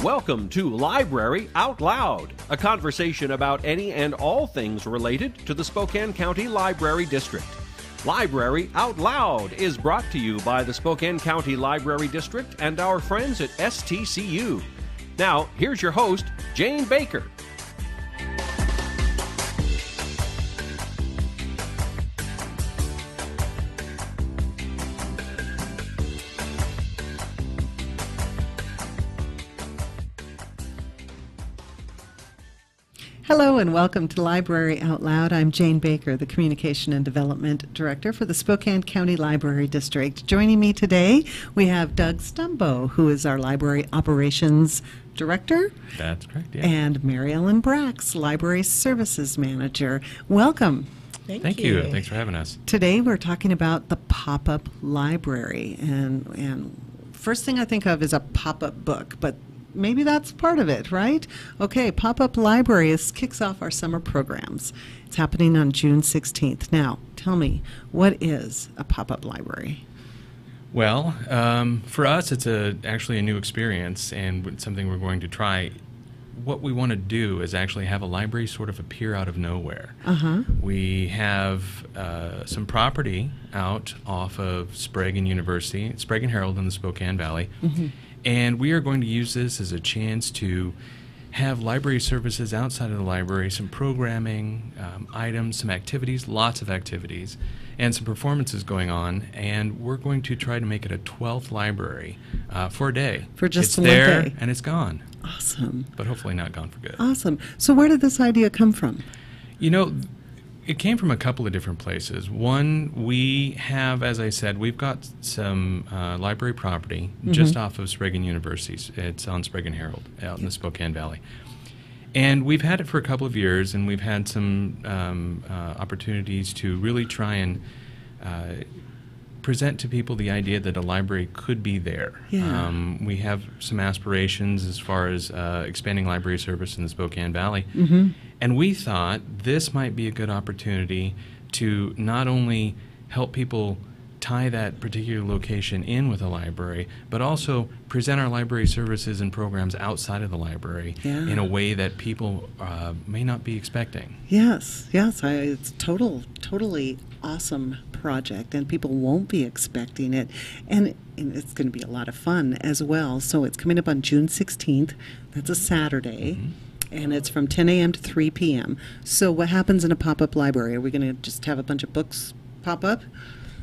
Welcome to Library Out Loud, a conversation about any and all things related to the Spokane County Library District. Library Out Loud is brought to you by the Spokane County Library District and our friends at STCU. Now, here's your host, Jane Baker. Hello and welcome to Library Out Loud. I'm Jane Baker, the Communication and Development Director for the Spokane County Library District. Joining me today, we have Doug Stumbo, who is our Library Operations Director. That's correct, yeah. And Mary Ellen Brax, Library Services Manager. Welcome. Thank you. Thanks for having us. Today we're talking about the pop-up library. And first thing I think of is a pop-up book, but maybe that's part of it, right? Okay, Pop-Up Library kicks off our summer programs. It's happening on June 16th. Now, tell me, what is a pop-up library? Well, for us, it's actually a new experience and something we're going to try. What we want to do is actually have a library sort of appear out of nowhere. We have some property out off of Sprague University, Sprague and Herald in the Spokane Valley. And we are going to use this as a chance to have library services outside of the library, some programming, items, some activities, lots of activities, and some performances going on. And we're going to try to make it a 12th library for a day. For just one day. It's there day. and it's gone. Awesome. But hopefully not gone for good. Awesome. So where did this idea come from? You know, it came from a couple of different places. One, we have, as I said, we've got some library property just off of Sprague University. It's on Sprague and Herald out in the Spokane Valley. And we've had it for a couple of years, and we've had some opportunities to really try and present to people the idea that a library could be there. Yeah. We have some aspirations as far as expanding library service in the Spokane Valley. And we thought this might be a good opportunity to not only help people tie that particular location in with a library, but also present our library services and programs outside of the library in a way that people may not be expecting. Yes, it's totally awesome project, and people won't be expecting it, and it's going to be a lot of fun as well. So it's coming up on June 16th. That's a Saturday. And it's from 10 a.m. to 3 p.m. So what happens in a pop-up library? Are we going to just have a bunch of books pop up?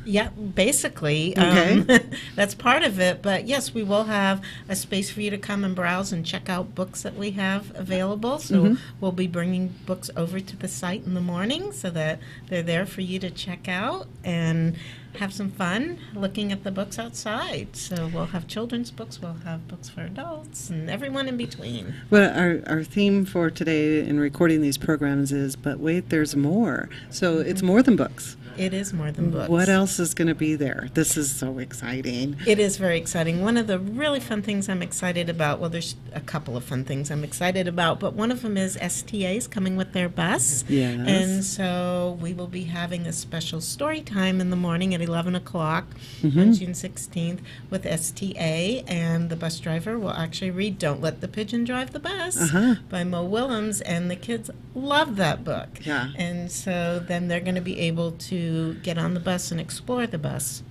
Yeah, basically. Okay. That's part of it. But yes, we will have a space for you to come and browse and check out books that we have available. So we'll be bringing books over to the site in the morning so that they're there for you to check out and have some fun looking at the books outside. So we'll have children's books, we'll have books for adults, and everyone in between. Well, our theme for today in recording these programs is, but wait, there's more. So it's more than books. It is more than books. What else is going to be there? This is so exciting. It is very exciting. One of the really fun things I'm excited about, well, there's a couple of fun things I'm excited about, but one of them is STA's coming with their bus. Yes. And so we will be having a special story time in the morning at 11 o'clock on June 16th with STA, and the bus driver will actually read Don't Let the Pigeon Drive the Bus by Mo Willems, and the kids love that book. Yeah. And so then they're going to be able to get on the bus and explore the bus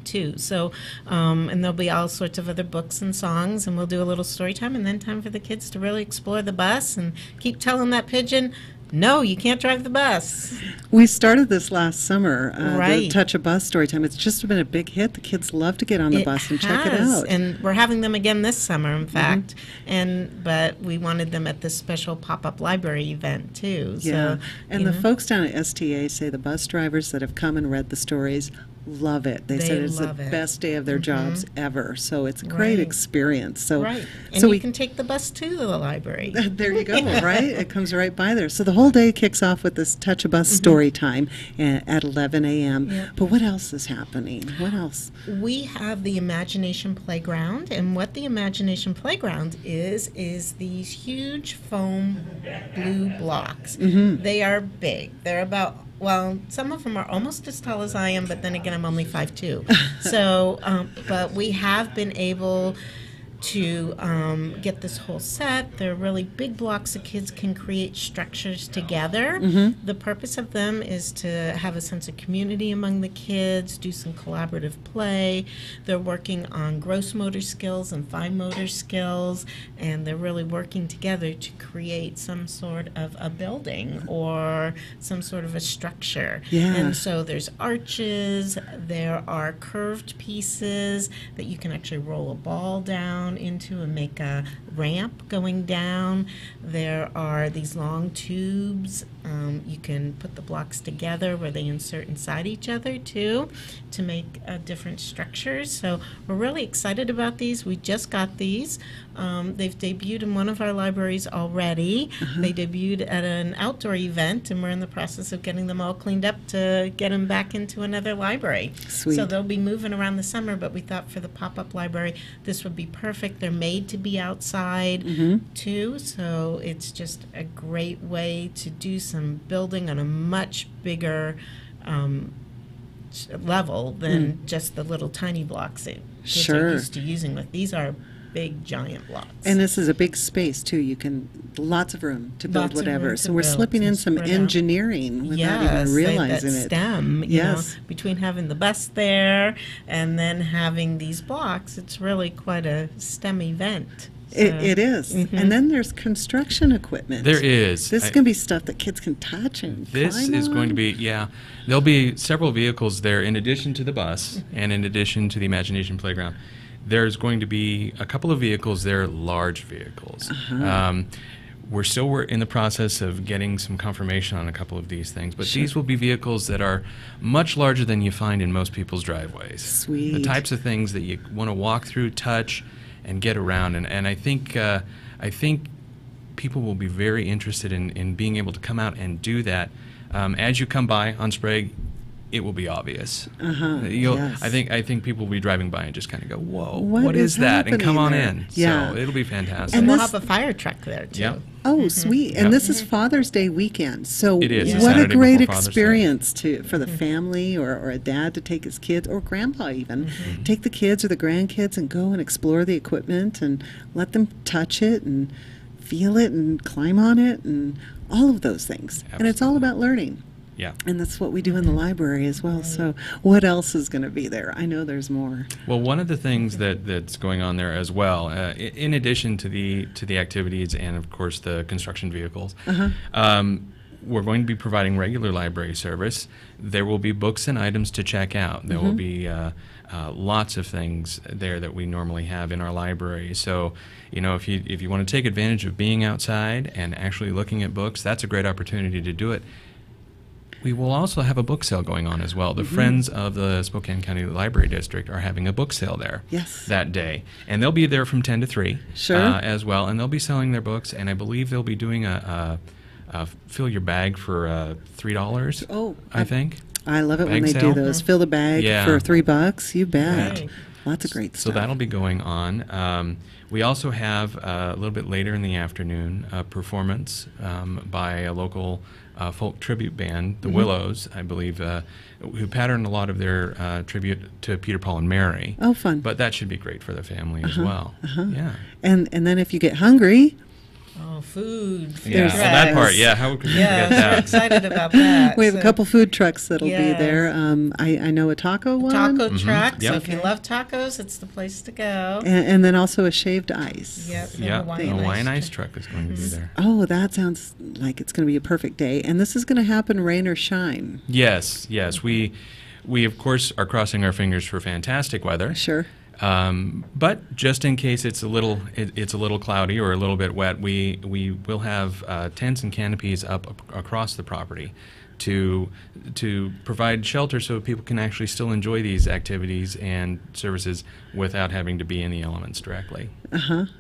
too. So and there'll be all sorts of other books and songs, and we'll do a little story time, and then time for the kids to really explore the bus and keep telling that pigeon, no, you can't drive the bus. We started this last summer, the Right. Touch-a-bus Storytime. It's just been a big hit. The kids love to get on the bus and check it out. And we're having them again this summer, in fact. But we wanted them at this special pop-up library event too. Yeah, So, and the folks down at STA say the bus drivers that have come and read the stories love it. They said it's the love it. best day of their jobs ever. So it's a great Right. experience. So, right. And so you we can take the bus to the library. there you go, right? It comes right by there. So the whole day kicks off with this Touch-a-bus story time at 11 a.m. Yep. But what else is happening? What else? We have the Imagination Playground, and what the Imagination Playground is these huge foam blue blocks. They are big. They're about, well, some of them are almost as tall as I am, but then again, I'm only 5'2". So, but we have been able to get this whole set. They're really big blocks that kids can create structures together. The purpose of them is to have a sense of community among the kids, do some collaborative play. They're working on gross motor skills and fine motor skills, and they're really working together to create some sort of a building or some sort of a structure. Yeah. And so there's arches, there are curved pieces that you can actually roll a ball down into and make a ramp going down. There are these long tubes. You can put the blocks together where they insert inside each other too to make different structures. So we're really excited about these. We just got these. They've debuted in one of our libraries already. They debuted at an outdoor event, and we're in the process of getting them all cleaned up to get them back into another library. Sweet. So they'll be moving around the summer, but we thought for the pop-up library this would be perfect. They're made to be outside too, so it's just a great way to do some building on a much bigger level than just the little tiny blocks that kids are used to using with. These are big giant blocks. And this is a big space too. You can lots of room to build Lots of whatever. room So to we're build slipping in and some spread out. engineering without even realizing that it. STEM, you Yes. know, between having the bus there and then having these blocks, it's really quite a STEM event. It is. And then there's construction equipment. There is. This can be stuff that kids can touch and This climb is going to on. be, there'll be several vehicles there in addition to the bus and in addition to the Imagination Playground. There's going to be a couple of vehicles there, large vehicles. We're still in the process of getting some confirmation on a couple of these things, but these will be vehicles that are much larger than you find in most people's driveways. Sweet. The types of things that you want to walk through, touch, and get around. And I think people will be very interested in being able to come out and do that. As you come by on Sprague, it will be obvious. Yes. I think people will be driving by and just kind of go, "Whoa, What what is that?" and come on happening there? in. Yeah. So it'll be fantastic. And we'll this- have a fire truck there too. Yep. Oh, sweet. And Yep. this is Father's Day weekend. So It is. what Saturday a great before Father's Day. experience for the family or a dad to take his kids, or grandpa even. Take the kids or the grandkids and go and explore the equipment and let them touch it and feel it and climb on it and all of those things. And it's all about learning. Yeah. And that's what we do in the library as well. So what else is going to be there? I know there's more. Well, one of the things that's going on there as well, in addition to the activities and of course the construction vehicles, we're going to be providing regular library service. There will be books and items to check out. There will be lots of things there that we normally have in our library. So, you know, if you want to take advantage of being outside and actually looking at books, that's a great opportunity to do it. We will also have a book sale going on as well. The Friends of the Spokane County Library District are having a book sale there that day. And they'll be there from 10 to 3 as well. And they'll be selling their books. And I believe they'll be doing a fill your bag for $3, I think. I love it when Bag they sale? do those. Fill the bag for $3. You bet. Right. Lots of great So stuff. that'll be going on. We also have a little bit later in the afternoon a performance by a local folk tribute band, the Willows, I believe, who patterned a lot of their tribute to Peter, Paul, and Mary. Oh, fun. But that should be great for the family as well. Yeah. And then if you get hungry, Oh, food. Yeah, There's- well, that part, yeah. How could we Yeah, forget so that? excited about that. we have a So- couple food trucks that'll be Yes. there. I know a taco one. taco truck. Yep. So if you love tacos, it's the place to go. And then also a shaved ice. Yep. the Yeah, the Hawaiian ice ice truck is going to be there. Oh, that sounds like it's going to be a perfect day. And this is going to happen rain or shine. Yes. We of course are crossing our fingers for fantastic weather. Sure. But just in case it's a little cloudy or a little bit wet, we will have tents and canopies up across the property to provide shelter so people can actually still enjoy these activities and services without having to be in the elements directly.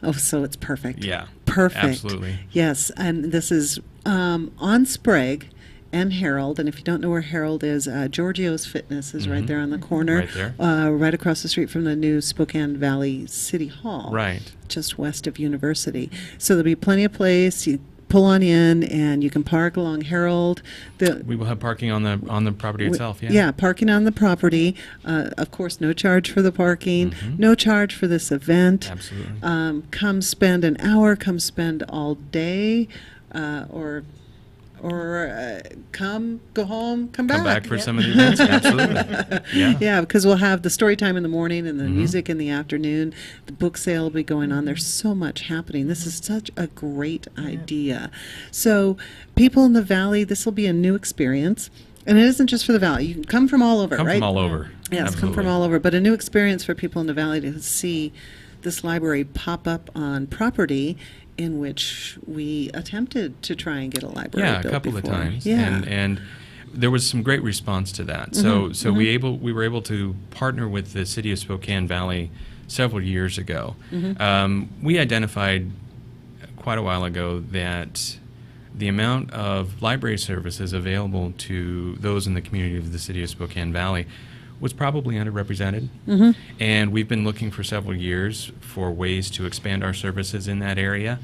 Oh, so it's perfect. Yeah. Perfect. Absolutely. Yes, and this is on Sprague and Herald. And if you don't know where Herald is, Giorgio's Fitness is right there on the corner. Right there. Right across the street from the new Spokane Valley City Hall. Right. Just west of University. So there'll be plenty of place. pull on in, and you can park along Herald. We will have parking on the property itself. Yeah. Yeah, parking on the property. Of course, no charge for the parking. No charge for this event. Absolutely. Come spend an hour. Come spend all day, or come, go home, come back. Come back for some of the events. Absolutely. Yeah. Yeah, because we'll have the story time in the morning and the music in the afternoon. The book sale will be going on. There's so much happening. This is such a great idea. So people in the Valley, this will be a new experience. And it isn't just for the Valley. You can come from all over, right? Come from all over. Yes, Absolutely. come from all over. But a new experience for people in the Valley to see this library pop up on property in which we attempted to try and get a library built a couple of times. Yeah. And there was some great response to that. So we were able to partner with the city of Spokane Valley several years ago. We identified quite a while ago that the amount of library services available to those in the community of the city of Spokane Valley was probably underrepresented. And we've been looking for several years for ways to expand our services in that area.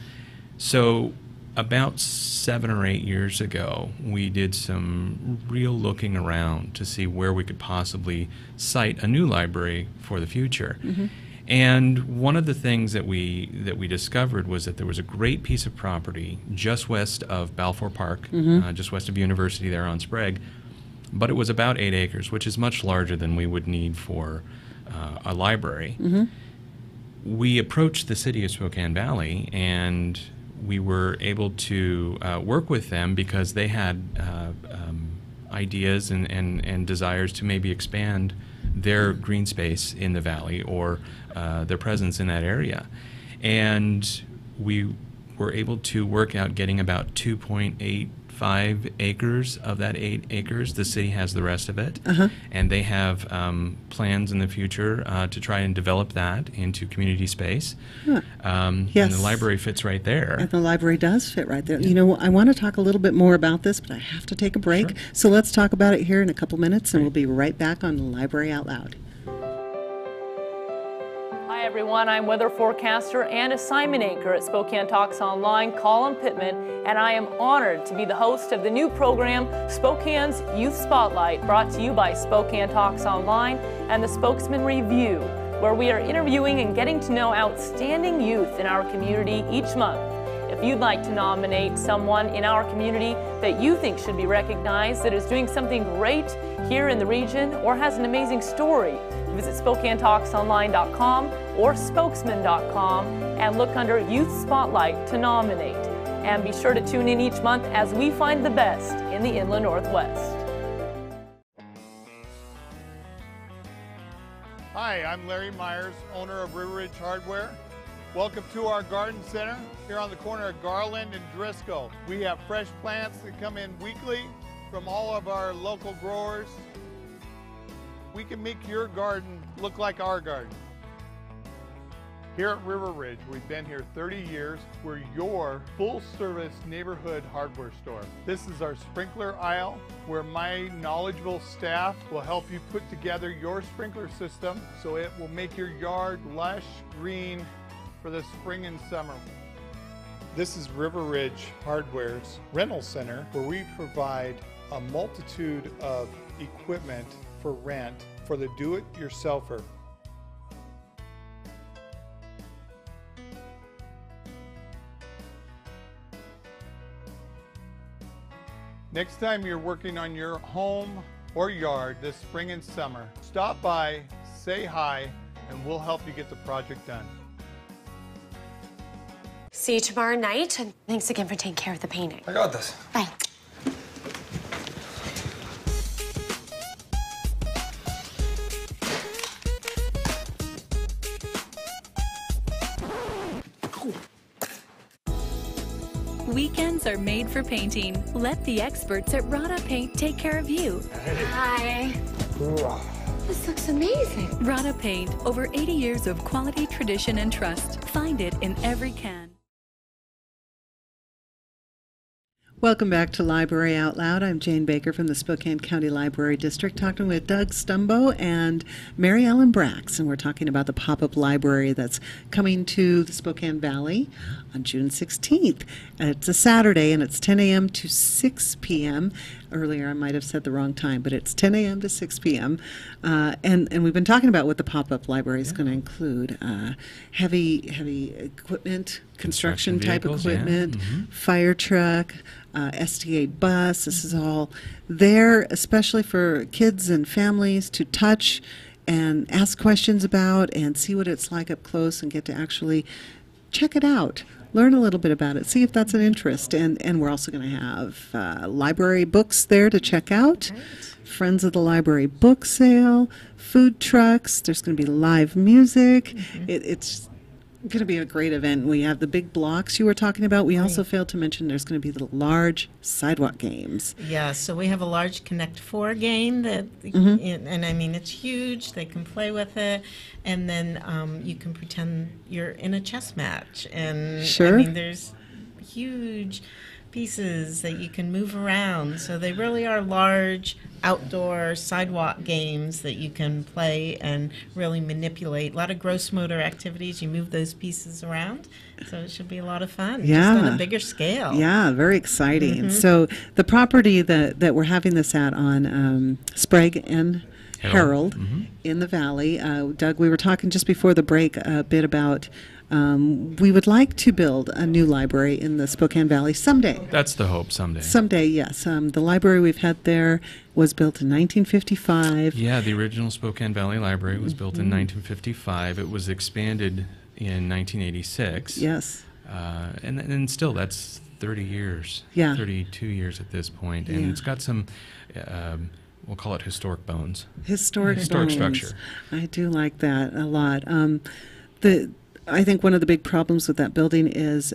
So about 7 or 8 years ago, we did some real looking around to see where we could possibly site a new library for the future. And one of the things that we discovered was that there was a great piece of property just west of Balfour Park, just west of University there on Sprague, but it was about 8 acres, which is much larger than we would need for a library. We approached the city of Spokane Valley, and we were able to work with them because they had ideas and desires to maybe expand their green space in the valley or their presence in that area. And we were able to work out getting about 2.85 acres of that 8 acres. The city has the rest of it. And they have plans in the future to try and develop that into community space. Yes. And the library fits right there. And the library does fit right there. You know, I want to talk a little bit more about this, but I have to take a break. Sure. So let's talk about it here in a couple minutes, and we'll be right back on Library Out Loud. Hi everyone, I'm weather forecaster and assignment anchor at Spokane Talks Online, Colin Pittman, and I am honored to be the host of the new program, Spokane's Youth Spotlight, brought to you by Spokane Talks Online and the Spokesman Review, where we are interviewing and getting to know outstanding youth in our community each month. If you'd like to nominate someone in our community that you think should be recognized, that is doing something great here in the region or has an amazing story, visit SpokaneTalksOnline.com or Spokesman.com and look under Youth Spotlight to nominate. And be sure to tune in each month as we find the best in the Inland Northwest. Hi, I'm Larry Myers, owner of River Ridge Hardware. Welcome to our garden center here on the corner of Garland and Driscoll. We have fresh plants that come in weekly from all of our local growers. We can make your garden look like our garden. Here at River Ridge, we've been here 30 years. We're your full-service neighborhood hardware store. This is our sprinkler aisle where my knowledgeable staff will help you put together your sprinkler system so it will make your yard lush green for the spring and summer. This is River Ridge Hardware's rental center, where we provide a multitude of equipment for rent for the do-it-yourselfer. Next time you're working on your home or yard this spring and summer, stop by, say hi, and we'll help you get the project done. See you tomorrow night, and thanks again for taking care of the painting. I got this. Bye. Weekends are made for painting. Let the experts at Rada Paint take care of you. Hi. This looks amazing. Rada Paint, over 80 years of quality, tradition, and trust. Find it in every can. Welcome back to Library Out Loud. I'm Jane Baker from the Spokane County Library District, talking with Doug Stumbo and Mary Ellen Brax, and we're talking about the pop-up library that's coming to the Spokane Valley on June 16th. It's a Saturday, and it's 10 a.m. to 6 p.m. Earlier, I might have said the wrong time, but it's 10 a.m. to 6 p.m. And we've been talking about what the pop-up library is going to include. Heavy equipment, construction type vehicles, equipment, fire truck, STA bus. This is all there, especially for kids and families to touch and ask questions about and see what it's like up close and get to actually check it out. Learn a little bit about it, see if that's an interest. And we're also going to have library books there to check out. Right. Friends of the Library book sale, food trucks. There's going to be live music. It's going to be a great event. We have the big blocks you were talking about. We also failed to mention there's going to be the large sidewalk games. Yeah, so we have a large Connect 4 game that, and I mean, it's huge. They can play with it, and then you can pretend you're in a chess match. And I mean, there's huge pieces that you can move around. So they really are large outdoor sidewalk games that you can play and really manipulate. A lot of gross motor activities. You move those pieces around. So it should be a lot of fun. Yeah. Just on a bigger scale. Yeah, very exciting. So the property that we're having this at on Sprague and Harold in the Valley. Doug, we were talking just before the break a bit about we would like to build a new library in the Spokane Valley someday. That's the hope, someday. Someday, yes. The library we've had there was built in 1955. Yeah, the original Spokane Valley Library was built in 1955. It was expanded in 1986. Yes. And still, that's 30 years. Yeah. 32 years at this point. And it's got some, we'll call it historic bones. Historic structure. I do like that a lot. I think one of the big problems with that building is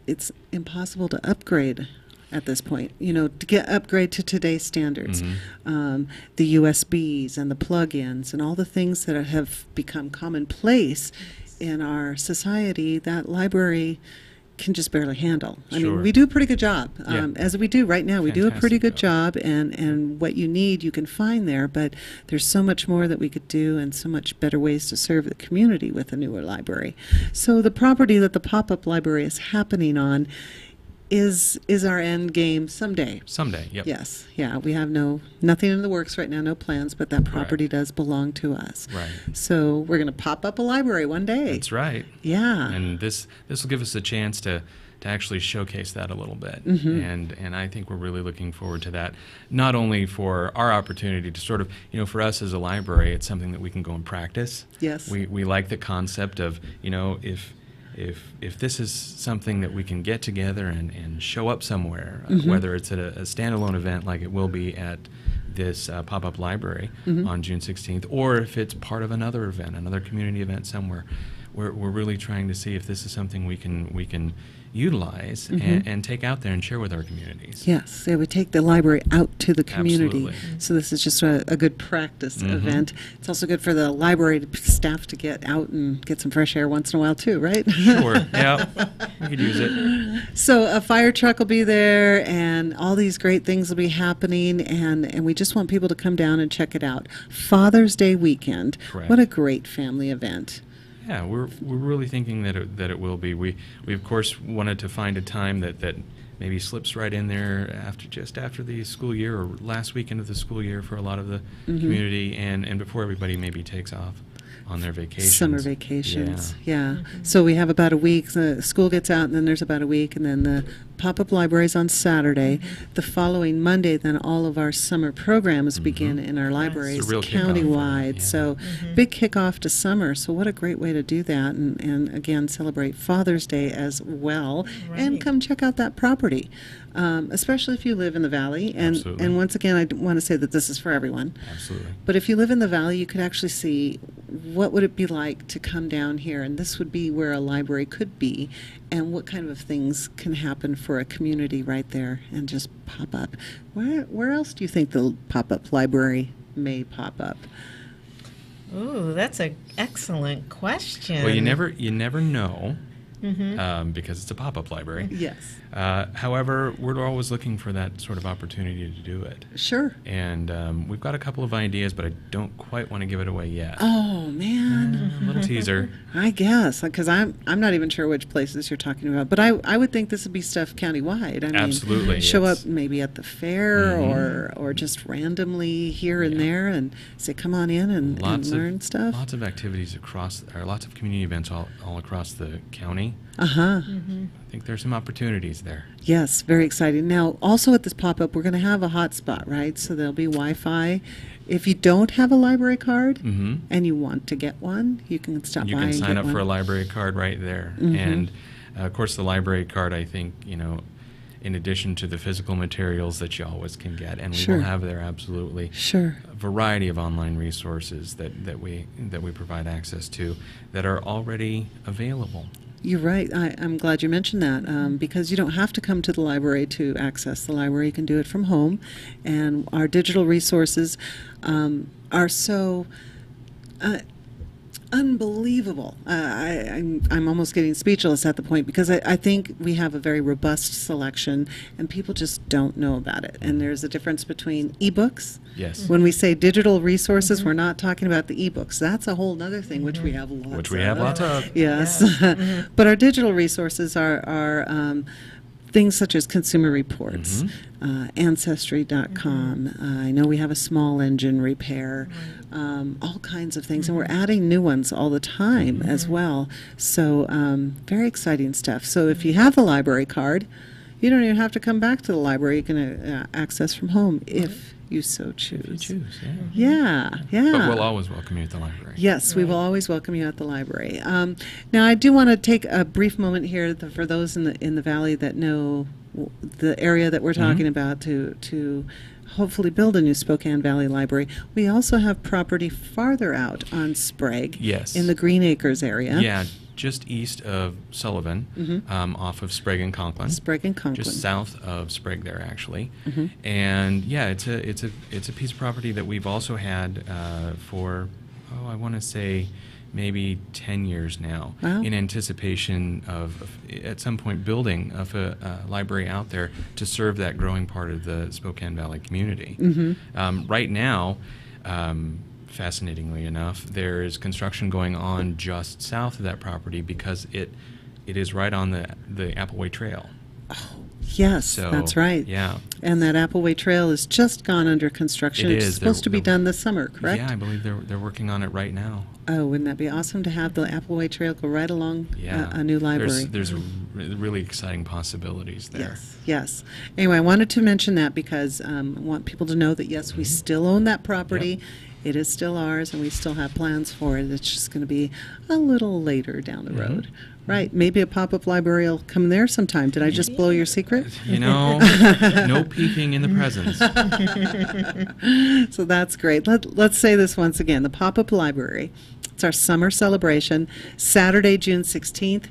it's impossible to upgrade at this point. You know, to upgrade to today's standards. The USBs and the plug-ins and all the things that have become commonplace in our society, that library can just barely handle. I mean, we do a pretty good job. As we do right now, we do a pretty good job, and what you need you can find there, but there's so much more that we could do and so much better ways to serve the community with a newer library. So the property that the pop-up library is happening on is our end game someday. Someday, yep. Yes, yeah. We have nothing in the works right now, no plans, but that property does belong to us. Right. So we're going to pop up a library one day. That's right. Yeah. And this will give us a chance to actually showcase that a little bit. And I think we're really looking forward to that, not only for our opportunity to sort of, for us as a library, it's something that we can go and practice. Yes. We like the concept of, if this is something that we can get together and show up somewhere, whether it's at a standalone event like it will be at this pop-up library on June 16th, or if it's part of another event, another community event somewhere, we're really trying to see if this is something we can utilize and take out there and share with our communities. Yes, they would take the library out to the community. Absolutely. So this is just a good practice event. It's also good for the library staff to get out and get some fresh air once in a while too, right? Sure, yeah, we could use it. So a fire truck will be there, and all these great things will be happening, and we just want people to come down and check it out. Father's Day weekend. Correct. What a great family event. Yeah, we're really thinking that it will be. We of course wanted to find a time that maybe slips right in there after the school year or last weekend of the school year for a lot of the community and before everybody maybe takes off on their vacations. Summer vacations, yeah. So we have about a week. The school gets out, and then there's about a week, and then the pop-up libraries on Saturday. The following Monday, then all of our summer programs begin in our libraries countywide. So big kickoff to summer. So what a great way to do that, and again, celebrate Father's Day as well, and come check out that property. Especially if you live in the Valley. And once again, I want to say that this is for everyone. Absolutely. But if you live in the Valley, you could actually see what would it be like to come down here, and this would be where a library could be, and what kind of things can happen for a community right there and just pop up. Where else do you think the pop-up library may pop up? Ooh, that's an excellent question. Well, you never know. because it's a pop-up library. Yes. However, we're always looking for that sort of opportunity to do it. Sure. And we've got a couple of ideas, but I don't quite want to give it away yet. Oh, man. A little teaser. I guess, because I'm not even sure which places you're talking about. But I would think this would be stuff countywide. I mean, Absolutely. show up maybe at the fair or just randomly here and there and say, come on in and learn stuff. Lots of activities lots of community events all across the county. Uh-huh. I think there's some opportunities there. Yes, very exciting. Now, also at this pop-up, we're going to have a hotspot, right? So there'll be Wi-Fi. If you don't have a library card and you want to get one, you can stop by and get one. You can sign up for a library card right there. And, of course, the library card, I think, in addition to the physical materials that you always can get, and we will have there absolutely a variety of online resources that we provide access to that are already available. You're right. I'm glad you mentioned that because you don't have to come to the library to access the library. You can do it from home. And our digital resources are so unbelievable. I'm almost getting speechless at the point because I think we have a very robust selection and people just don't know about it. And there's a difference between ebooks. Yes. When we say digital resources, we're not talking about the ebooks. That's a whole other thing, which we have lots of. Yes. But our digital resources are things such as Consumer Reports, Ancestry.com. I know we have a small engine repair, all kinds of things. And we're adding new ones all the time as well. So very exciting stuff. So if you have a library card, you don't even have to come back to the library. You can access from home if you so choose. If you choose, yeah. But we'll always welcome you at the library. Yes, we will always welcome you at the library. Now, I do want to take a brief moment here for those in the valley that know the area that we're talking about to hopefully build a new Spokane Valley Library. We also have property farther out on Sprague in the Green Acres area. Yeah, just east of Sullivan, off of Sprague and Conklin. Sprague and Conklin. Just south of Sprague there, actually. And yeah, it's a piece of property that we've also had for, I want to say maybe 10 years now, in anticipation of at some point building of a library out there to serve that growing part of the Spokane Valley community. Right now, fascinatingly enough, there is construction going on just south of that property because it is right on the Appleway Trail. Oh, yes, that's right. Yeah. And that Appleway Trail has just gone under construction. It's supposed to be done this summer, correct? Yeah, I believe they're working on it right now. Oh, wouldn't that be awesome to have the Appleway Trail go right along a new library? There's really exciting possibilities there. Yes. Anyway, I wanted to mention that because I want people to know that, yes, we still own that property. Yep. It is still ours, and we still have plans for it. It's just going to be a little later down the road. Right. Maybe a pop-up library will come there sometime. Did I just blow your secret? No peeking in the presence. So that's great. Let's say this once again. The pop-up library, it's our summer celebration, Saturday, June 16th,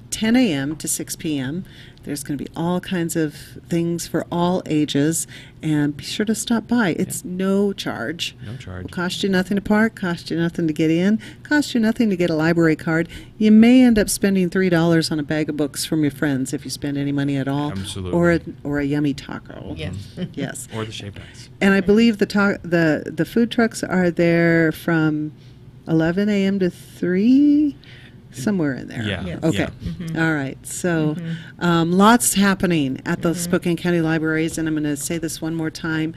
10 a.m. to 6 p.m. There's going to be all kinds of things for all ages, and be sure to stop by. It's no charge. No charge. Will cost you nothing to park, cost you nothing to get in, cost you nothing to get a library card. You may end up spending $3 on a bag of books from your friends if you spend any money at all. Absolutely. Or a yummy taco. Yes. Or the shaved ice. And I believe the food trucks are there from 11 a.m. to 3. Somewhere in there. Yeah. Okay. All right. So lots happening at the Spokane County Libraries, and I'm going to say this one more time.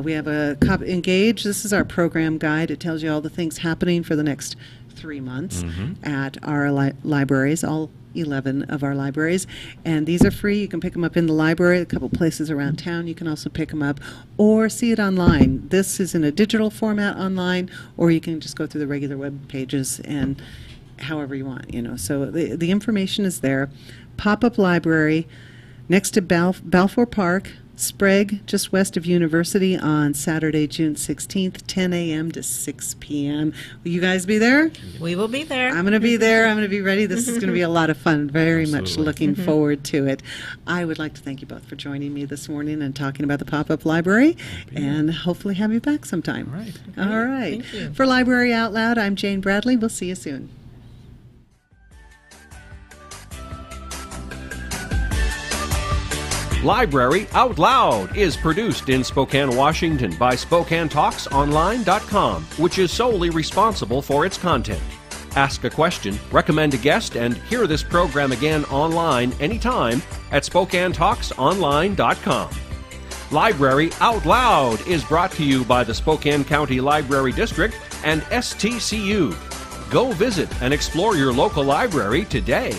We have a Engage. This is our program guide. It tells you all the things happening for the next 3 months at our libraries, all 11 of our libraries. And these are free. You can pick them up in the library, a couple places around town. You can also pick them up or see it online. This is in a digital format online, or you can just go through the regular web pages and however you want, So the information is there. Pop-up library next to Balfour Park, Sprague, just west of University on Saturday, June 16th, 10 a.m. to 6 p.m. Will you guys be there? We will be there. I'm going to be there. I'm going to be ready. This is going to be a lot of fun. Very much looking forward to it. I would like to thank you both for joining me this morning and talking about the pop-up library, and hopefully have you back sometime. All right. Okay. All right. Thank you. For Library Out Loud, I'm Jane Bradley. We'll see you soon. Library Out Loud is produced in Spokane, Washington by SpokaneTalksOnline.com, which is solely responsible for its content. Ask a question, recommend a guest, and hear this program again online anytime at SpokaneTalksOnline.com. Library Out Loud is brought to you by the Spokane County Library District and STCU. Go visit and explore your local library today.